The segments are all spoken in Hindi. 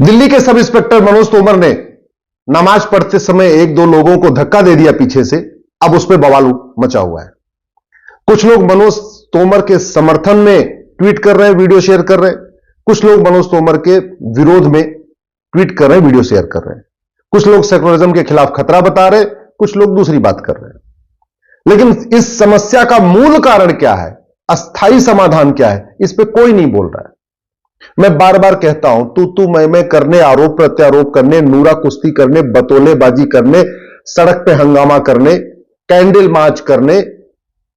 दिल्ली के सब इंस्पेक्टर मनोज तोमर ने नमाज पढ़ते समय एक दो लोगों को धक्का दे दिया पीछे से। अब उस पर बवाल मचा हुआ है। कुछ लोग मनोज तोमर के समर्थन में ट्वीट कर रहे हैं, वीडियो शेयर कर रहे हैं। कुछ लोग मनोज तोमर के विरोध में ट्वीट कर रहे हैं, वीडियो शेयर कर रहे हैं। कुछ लोग सेकुलरिज्म के खिलाफ खतरा बता रहे हैं, कुछ लोग दूसरी बात कर रहे हैं। लेकिन इस समस्या का मूल कारण क्या है, अस्थायी समाधान क्या है, इस पर कोई नहीं बोल रहा है। मैं बार बार कहता हूं, तू मैं करने, आरोप प्रत्यारोप करने, नूरा कुश्ती करने, बतौलेबाजी करने, सड़क पे हंगामा करने, कैंडल मार्च करने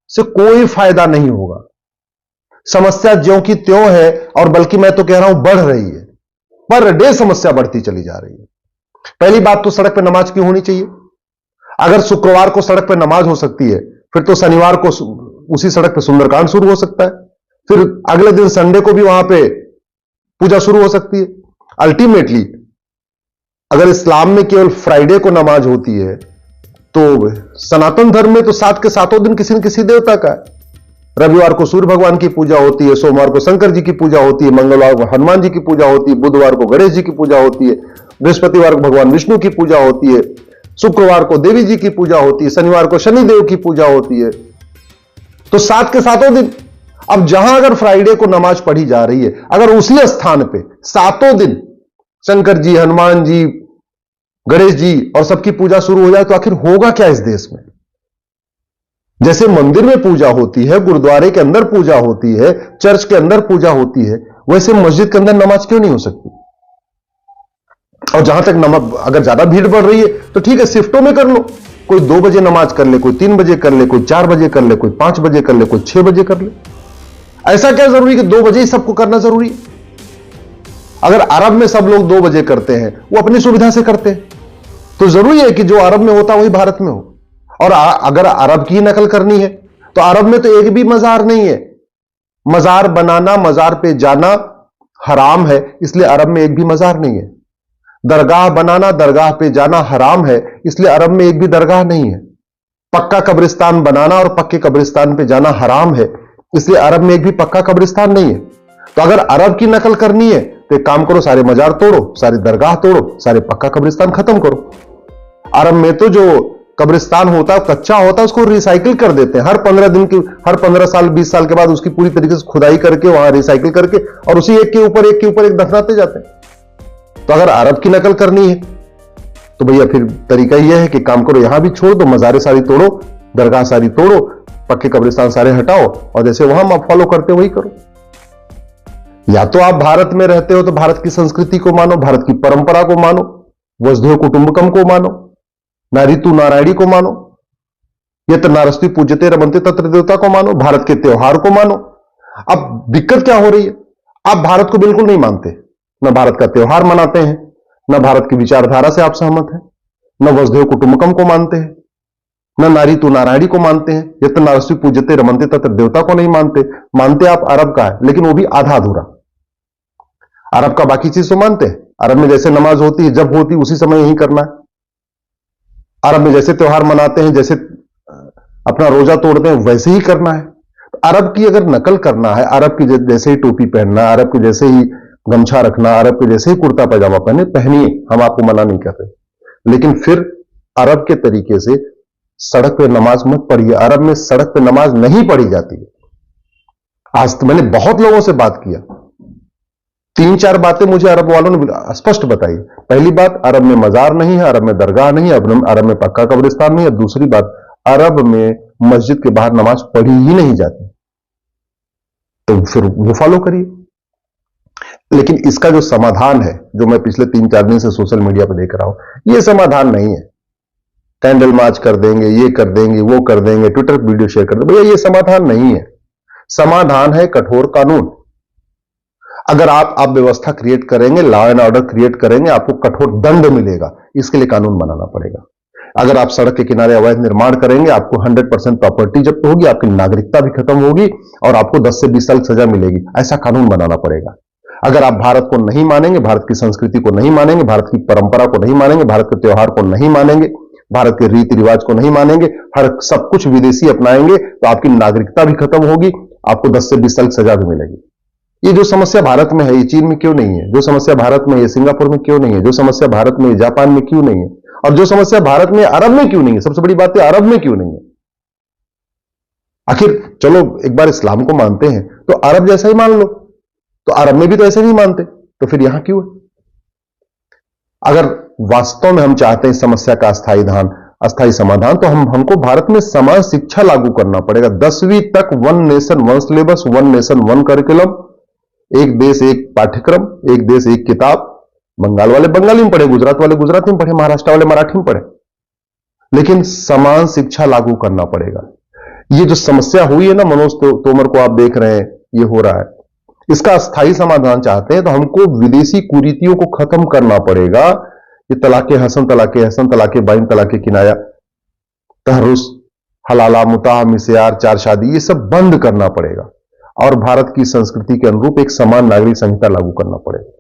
से कोई फायदा नहीं होगा। समस्या ज्यों की त्यों है, और बल्कि मैं तो कह रहा हूं बढ़ रही है। पर डे समस्या बढ़ती चली जा रही है। पहली बात तो सड़क पे नमाज क्यों होनी चाहिए? अगर शुक्रवार को सड़क पे नमाज हो सकती है, फिर तो शनिवार को उसी सड़क पे सुंदरकांड शुरू हो सकता है। फिर अगले दिन संडे को भी वहां पे पूजा शुरू हो सकती है। अल्टीमेटली अगर इस्लाम में केवल फ्राइडे को नमाज होती है, तो सनातन धर्म में तो 7 के 7 दिन किसी न किसी देवता का है। रविवार को सूर्य भगवान की पूजा होती है, सोमवार को शंकर जी की पूजा होती है, मंगलवार को हनुमान जी की पूजा होती है, बुधवार को गणेश जी की पूजा होती है, बृहस्पतिवार को भगवान विष्णु की पूजा होती है, शुक्रवार को देवी जी की पूजा होती है, शनिवार को शनिदेव की पूजा होती है। तो 7 के 7 दिन। अब जहां अगर फ्राइडे को नमाज पढ़ी जा रही है, अगर उसी स्थान पे 7 दिन शंकर जी, हनुमान जी, गणेश जी और सबकी पूजा शुरू हो जाए, तो आखिर होगा क्या इस देश में? जैसे मंदिर में पूजा होती है, गुरुद्वारे के अंदर पूजा होती है, चर्च के अंदर पूजा होती है, वैसे मस्जिद के अंदर नमाज क्यों नहीं हो सकती? और जहां तक नमाज, अगर ज्यादा भीड़ बढ़ रही है तो ठीक है, शिफ्टों में कर लो। कोई 2 बजे नमाज कर ले, कोई 3 बजे कर ले, कोई 4 बजे कर ले, कोई 5 बजे कर ले, कोई 6 बजे कर ले। ऐसा क्या जरूरी कि 2 बजे ही सबको करना जरूरी है? अगर अरब में सब लोग 2 बजे करते हैं, वो अपनी सुविधा से करते हैं, तो जरूरी है कि जो अरब में होता वही भारत में हो। और अगर अरब की नकल करनी है, तो अरब में तो एक भी मजार नहीं है। मजार बनाना, मजार पे जाना हराम है, इसलिए अरब में एक भी मजार नहीं है। दरगाह बनाना, दरगाह पे जाना हराम है, इसलिए अरब में एक भी दरगाह नहीं है। पक्का कब्रिस्तान बनाना और पक्के कब्रिस्तान पे जाना हराम है, इसलिए अरब में एक भी पक्का कब्रिस्तान नहीं है। तो अगर अरब की नकल करनी है, तो एक काम करो, सारे मजार तोड़ो, सारी दरगाह तोड़ो, सारे पक्का कब्रिस्तान खत्म करो। अरब में तो जो कब्रिस्तान होता है, कच्चा होता है, उसको रिसाइकिल कर देते हैं। हर 15 साल 20 साल के बाद उसकी पूरी तरीके से खुदाई करके, वहां रिसाइकिल करके, और उसी एक के ऊपर एक दफनाते जाते हैं। तो अगर अरब की नकल करनी है, तो भैया फिर तरीका यह है कि काम करो, यहां भी छोड़ दो, मजारे सारी तोड़ो, दरगाह सारी तोड़ो, पक्के कब्रिस्तान सारे हटाओ, और जैसे वहां आप फॉलो करते वही करो। या तो आप भारत में रहते हो तो भारत की संस्कृति को मानो, भारत की परंपरा को मानो, वसुधैव कुटुंबकम को मानो, नारीतु नारायणी को मानो, यत नारस्ति पूज्यते रमन्ते तत्र देवता को मानो, भारत के त्योहार को मानो। अब दिक्कत क्या हो रही है? आप भारत को बिल्कुल नहीं मानते, न भारत का त्योहार मनाते हैं, न भारत की विचारधारा से आप सहमत हैं, न वसुधैव कुटुंबकम को मानते हैं, न नारीतु नारायणी को मानते हैं, यत नारस्ति पूज्यते रमन्ते तत्र देवता को नहीं मानते। मानते आप अरब का है, लेकिन वो भी आधा अधूरा। अरब का बाकी चीज तो मानते हैं। अरब में जैसे नमाज होती है, जब होती है उसी समय यही करना है। अरब में जैसे त्योहार मनाते हैं, जैसे अपना रोजा तोड़ते हैं, वैसे ही करना है। अरब की अगर नकल करना है, अरब की जैसे ही टोपी पहनना, अरब के जैसे ही गमछा रखना, अरब के जैसे ही कुर्ता पैजामा पहनिए, हम आपको मना नहीं कर रहे, लेकिन फिर अरब के तरीके से सड़क पे नमाज मत पढ़िए। अरब में सड़क पे नमाज नहीं पढ़ी जाती है। आज तो मैंने बहुत लोगों से बात किया, 3-4 बातें मुझे अरब वालों ने स्पष्ट बताई। पहली बात, अरब में मजार नहीं है, अरब में दरगाह नहीं है, अरब में पक्का कब्रिस्तान नहीं है। दूसरी बात, अरब में मस्जिद के बाहर नमाज पढ़ी ही नहीं जाती। तो फिर वो फॉलो करिए। लेकिन इसका जो समाधान है, जो मैं पिछले 3-4 दिन से सोशल मीडिया पर देख रहा हूं, यह समाधान नहीं है। कैंडल मार्च कर देंगे, ये कर देंगे, वो कर देंगे, ट्विटर पर वीडियो शेयर कर देंगे, भैया ये समाधान नहीं है। समाधान है कठोर कानून। अगर आप व्यवस्था क्रिएट करेंगे, लॉ एंड ऑर्डर क्रिएट करेंगे, आपको कठोर दंड मिलेगा। इसके लिए कानून बनाना पड़ेगा। अगर आप सड़क के किनारे अवैध निर्माण करेंगे, आपको 100% प्रॉपर्टी जब्त होगी, आपकी नागरिकता भी खत्म होगी, और आपको 10 से 20 साल सजा मिलेगी। ऐसा कानून बनाना पड़ेगा। अगर आप भारत को नहीं मानेंगे, भारत की संस्कृति को नहीं मानेंगे, भारत की परंपरा को नहीं मानेंगे, भारत के त्योहार को नहीं मानेंगे, भारत के रीति रिवाज को नहीं मानेंगे, हर सब कुछ विदेशी अपनाएंगे, तो आपकी नागरिकता भी खत्म होगी, आपको 10 से 20 साल सजा भी मिलेगी। ये जो समस्या भारत में है ये चीन में क्यों नहीं है? जो समस्या भारत में है सिंगापुर में क्यों नहीं है? जो समस्या भारत में जापान में क्यों नहीं है? और जो समस्या भारत में अरब में क्यों नहीं है? सबसे बड़ी बात है अरब में क्यों नहीं है? आखिर चलो एक बार इस्लाम को मानते हैं तो अरब जैसा ही मान लो, तो अरब में भी तो ऐसे नहीं मानते, तो फिर यहां क्यों है? अगर वास्तव में हम चाहते हैं इस समस्या का अस्थायी समाधान तो हमको भारत में समान शिक्षा लागू करना पड़ेगा। 10वीं तक one nation one syllabus, one nation one curriculum, एक देश एक पाठ्यक्रम, एक देश एक किताब। बंगाल वाले बंगाली में पढ़े, गुजरात वाले गुजराती में पढ़े, महाराष्ट्र वाले मराठी में पढ़े, लेकिन समान शिक्षा लागू करना पड़ेगा। ये जो समस्या हुई है ना मनोज तोमर को आप देख रहे हैं ये हो रहा है, इसका अस्थायी समाधान चाहते हैं तो हमको विदेशी कुरीतियों को खत्म करना पड़ेगा। ये तलाके हसन, तलाके बाइन, तलाके किनाया, तहरुस, हलाला, मुताह, मिस्यार, चार शादी, ये सब बंद करना पड़ेगा और भारत की संस्कृति के अनुरूप एक समान नागरिक संहिता लागू करना पड़ेगा।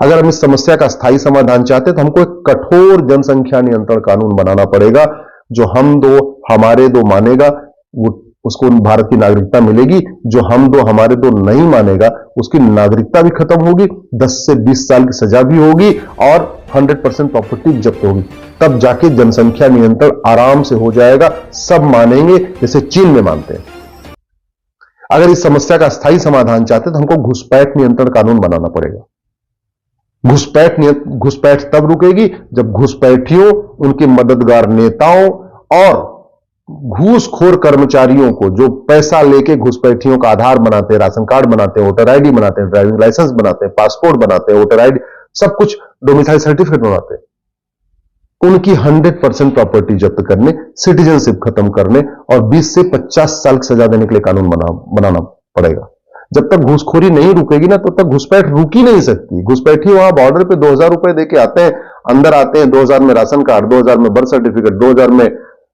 अगर हम इस समस्या का स्थायी समाधान चाहते हैं तो हमको एक कठोर जनसंख्या नियंत्रण कानून बनाना पड़ेगा। जो हम दो हमारे दो मानेगा वो उसको भारत की नागरिकता मिलेगी, जो हम दो हमारे दो नहीं मानेगा उसकी नागरिकता भी खत्म होगी, 10 से 20 साल की सजा भी होगी और 100% प्रॉपर्टी जब्त होगी। तब जाके जनसंख्या नियंत्रण आराम से हो जाएगा, सब मानेंगे जैसे चीन में मानते हैं। अगर इस समस्या का स्थायी समाधान चाहते हैं तो हमको घुसपैठ नियंत्रण कानून बनाना पड़ेगा। घुसपैठ तब रुकेगी जब घुसपैठियों, उनके मददगार नेताओं और घूसखोर कर्मचारियों को जो पैसा लेके घुसपैठियों का आधार बनाते हैं, राशन कार्ड बनाते हैं, वोटर आईडी बनाते हैं, ड्राइविंग लाइसेंस बनाते हैं, पासपोर्ट बनाते हैं, वोटर आईडी, सब कुछ डोमिसाइल सर्टिफिकेट बनाते हैं, उनकी 100% प्रॉपर्टी जब्त करने, सिटीजनशिप खत्म करने और 20 से 50 साल की सजा देने के लिए कानून बनाना पड़ेगा। जब तक घूसखोरी नहीं रुकेगी ना तब तक घुसपैठ रुक ही नहीं सकती। घुसपैठी वहां बॉर्डर पे 2000 रुपए देके आते हैं, अंदर आते हैं, 2000 में राशन कार्ड, 2000 में बर्थ सर्टिफिकेट, 2000 में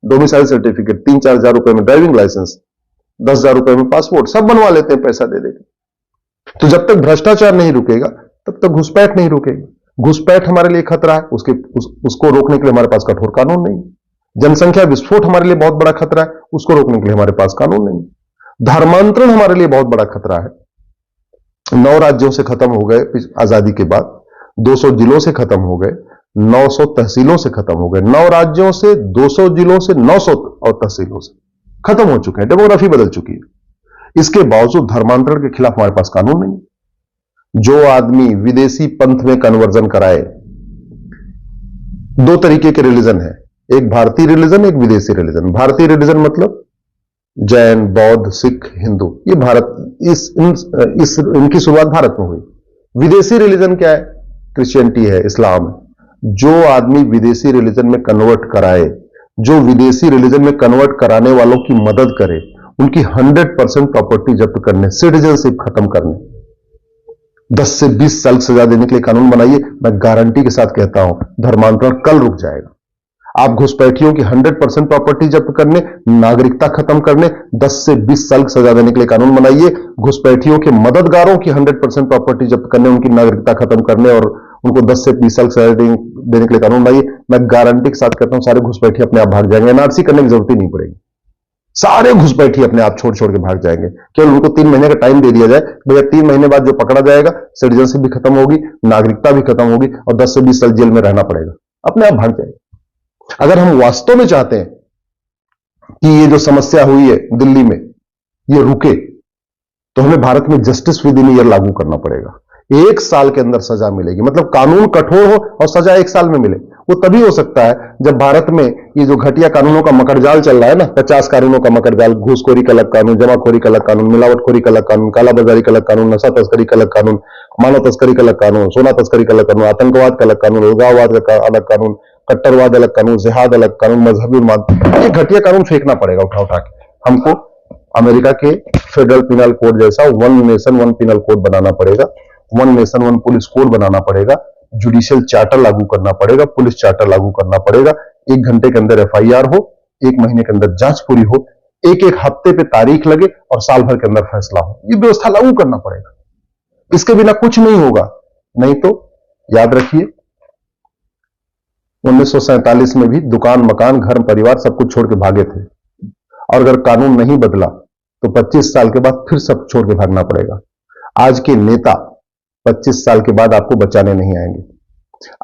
डोमिसाइल सर्टिफिकेट, 3-4 हजार रुपए में ड्राइविंग लाइसेंस, 10,000 रुपए में पासपोर्ट, सब बनवा लेते हैं पैसा दे देके। तो जब तक भ्रष्टाचार नहीं रुकेगा तब तक घुसपैठ नहीं रुकेगी। घुसपैठ हमारे लिए खतरा है, उसको रोकने के लिए हमारे पास कठोर कानून नहीं। जनसंख्या विस्फोट हमारे लिए बहुत बड़ा खतरा है, उसको रोकने के लिए हमारे पास कानून नहीं। धर्मांतरण हमारे लिए बहुत बड़ा खतरा है। 9 राज्यों से खत्म हो गए आजादी के बाद, 200 जिलों से खत्म हो गए, 900 तहसीलों से खत्म हो गए। 9 राज्यों से, 200 जिलों से, 900 और तहसीलों से खत्म हो चुके हैं, डेमोग्राफी बदल चुकी है। इसके बावजूद धर्मांतरण के खिलाफ हमारे पास कानून नहीं। जो आदमी विदेशी पंथ में कन्वर्जन कराए, 2 तरीके के रिलीजन है, एक भारतीय रिलीजन, एक विदेशी रिलीजन। भारतीय रिलीजन मतलब जैन, बौद्ध, सिख, हिंदू, ये भारत इनकी शुरुआत भारत में हुई। विदेशी रिलीजन क्या है? क्रिश्चियनिटी है, इस्लाम है। जो आदमी विदेशी रिलीजन में कन्वर्ट कराए, जो विदेशी रिलीजन में कन्वर्ट कराने वालों की मदद करे, उनकी 100% प्रॉपर्टी जब्त करने, सिटीजनशिप खत्म करने, 10 से 20 साल सजा देने के लिए कानून बनाइए। मैं गारंटी के साथ कहता हूं धर्मांतरण कल रुक जाएगा। आप घुसपैठियों की 100% प्रॉपर्टी जब्त करने, नागरिकता खत्म करने, 10 से 20 साल की सजा देने के लिए कानून बनाइए। घुसपैठियों के मददगारों की 100% प्रॉपर्टी जब्त करने, उनकी नागरिकता खत्म करने और उनको 10 से 20 साल की सजा देने के लिए कानून बनाइए। मैं गारंटी के साथ कहता हूं सारे घुसपैठी अपने आप भाग जाएंगे, एनआरसी करने की जरूरत ही नहीं पड़ेगी। सारे घुसपैठी अपने आप छोड़ छोड़ के भाग जाएंगे। केवल उनको 3 महीने का टाइम दे दिया जाए, भैया 3 महीने बाद जो पकड़ा जाएगा सिटीजनशिप भी खत्म होगी, नागरिकता भी खत्म होगी और 10 से 20 साल जेल में रहना पड़ेगा, अपने आप भाग जाएगा। अगर हम वास्तव में चाहते हैं कि ये जो समस्या हुई है दिल्ली में ये रुके, तो हमें भारत में जस्टिस विद इन ईयर लागू करना पड़ेगा। 1 साल के अंदर सजा मिलेगी, मतलब कानून कठोर हो और सजा 1 साल में मिले। वो तभी हो सकता है जब भारत में ये जो घटिया कानूनों का मकड़जाल चल रहा है ना, 50 कानूनों का मकड़जाल, घूसखोरी का अलग कानून, जमाखोरी का अलग कानून, मिलावटखोरी का अलग कानून, कालाबाजारी का अलग कानून, नशा तस्करी का अलग कानून, मानव तस्करी का अलग कानून, सोना तस्करी का अलग कानून, आतंकवाद का अलग कानून, उग्रवाद का अलग कानून, कट्टरवाद अलग कानून, जिहाद अलग कानून, मजहबी उन्माद, ये घटिया कानून फेंकना पड़ेगा उठा उठा के। हमको अमेरिका के फेडरल पिनल कोड जैसा 1 नेशन 1 पिनल कोड बनाना पड़ेगा, 1 नेशन 1 पुलिस कोड बनाना पड़ेगा, जुडिशियल चार्टर लागू करना पड़ेगा, पुलिस चार्टर लागू करना पड़ेगा। 1 घंटे के अंदर एफआईआर हो, 1 महीने के अंदर जांच पूरी हो, एक हफ्ते पे तारीख लगे और साल भर के अंदर फैसला हो। ये व्यवस्था लागू करना पड़ेगा, इसके बिना कुछ नहीं होगा। नहीं तो याद रखिए 1947 में भी दुकान, मकान, घर परिवार सब कुछ छोड़ के भागे थे, और अगर कानून नहीं बदला तो 25 साल के बाद फिर सब छोड़ के भागना पड़ेगा। आज के नेता 25 साल के बाद आपको बचाने नहीं आएंगे।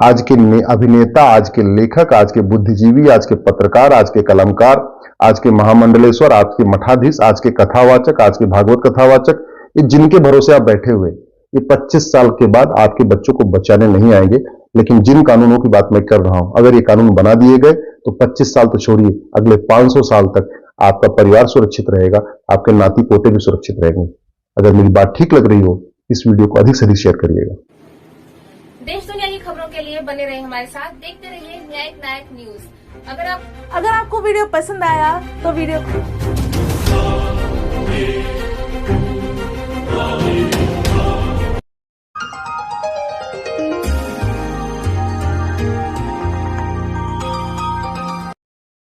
आज के अभिनेता, आज के लेखक, आज के बुद्धिजीवी, आज के पत्रकार, आज के कलमकार, आज के महामंडलेश्वर, आज के मठाधीश, आज के कथावाचक, आज के भागवत कथावाचक, ये जिनके भरोसे आप बैठे हुए, ये 25 साल के बाद आपके बच्चों को बचाने नहीं आएंगे। लेकिन जिन कानूनों की बात मैं कर रहा हूं, अगर ये कानून बना दिए गए तो 25 साल तो छोड़िए, अगले 500 साल तक आपका परिवार सुरक्षित रहेगा, आपके नाती पोते भी सुरक्षित रहेंगे। अगर मेरी बात ठीक लग रही हो, इस वीडियो को अधिक से अधिक शेयर करिएगा। देश दुनिया की खबरों के लिए बने रहे हमारे साथ, देखते रहिए न्यायिक नायक न्यूज। अगर आपको वीडियो पसंद आया तो वीडियो